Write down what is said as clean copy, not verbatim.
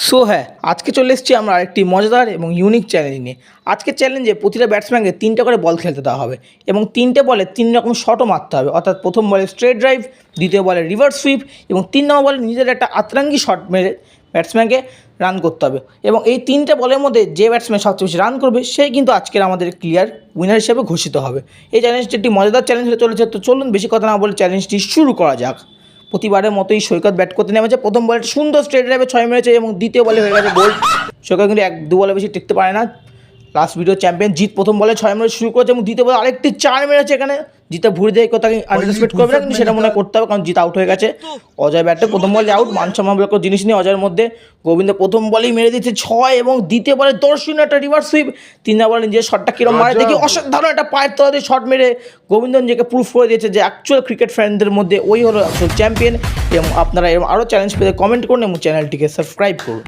So হ্যাঁ, আজকে চলে এসেছি আমরা আরেকটি মজাদার এবং ইউনিক চ্যালেঞ্জ নিয়ে। আজকের চ্যালেঞ্জে প্রতিটা ব্যাটসম্যানকে 3টা করে বল খেলতে দেওয়া হবে এবং 3টে বলে 3 রকম শটও মারতে হবে। অর্থাৎ প্রথম বলে স্ট্রেট ড্রাইভ, দ্বিতীয় বলে রিভার্স সুইপ এবং 3 নম্বর বলে নিজের একটা আতরাঙ্গি শট মেরে ব্যাটসম্যানকে রান করতে হবে। এবং এই 3টে বলের মধ্যে যে ব্যাটসম্যান সবচেয়ে বেশি রান করবে সেই কিন্তু আজকের আমাদের ক্লিয়ার উইনার হিসেবে ঘোষিত হবে। এই চ্যালেঞ্জটি একটি মজাদার চ্যালেঞ্জ হতে চলেছে। তো চলুন বেশি কথা না বলে চ্যালেঞ্জটি শুরু করা যাক। প্রতিবারের মতোই সৈকত ব্যাট করতে নেমেছে। প্রথম বলে সুন্দর স্ট্রেট ড্রাইভে 6 মেরেছে এবং দ্বিতীয় বলে হয়ে গেছে বোল্ড। সৈকত কিন্তু 1-2 বলে বেশি টিকতে পারে না। লাস্ট ভিডিও চ্যাম্পিয়ন জিত প্রথম বলে 6 মেরে শুরু করেছে এবং দ্বিতীয় বলে আরেকটি 4 মেরেছে। এখানে জিতে ভুড়ি দিয়ে কোথাও আন্ডারস্পেক্ট করবে না, কিন্তু সেটা মনে করতে হবে কারণ জিত আউট হয়ে গেছে। অজয় ব্যাটে প্রথম বলে আউট, মান সম্মানমূলক জিনিস নিয়ে অজয়ের মধ্যে। গোবিন্দ প্রথম বলেই মেরে দিচ্ছে 6 এবং দ্বিতীয় বলে দর্শনীয় একটা রিভার্স সুইপ। 3 নম্বর বলে নিজের শটটা কিরম মারে দেখি, অসাধারণ একটা পায়ের তলা দিয়ে শট মেরে গোবিন্দ নিজেকে প্রুফ করে দিয়েছে যে অ্যাকচুয়াল ক্রিকেট ফ্যানদের মধ্যে ওই হলো আসল চ্যাম্পিয়ন। এবং আপনারা এরকম আরও চ্যালেঞ্জ পেতে কমেন্ট করুন এবং চ্যানেলটিকে সাবস্ক্রাইব করুন।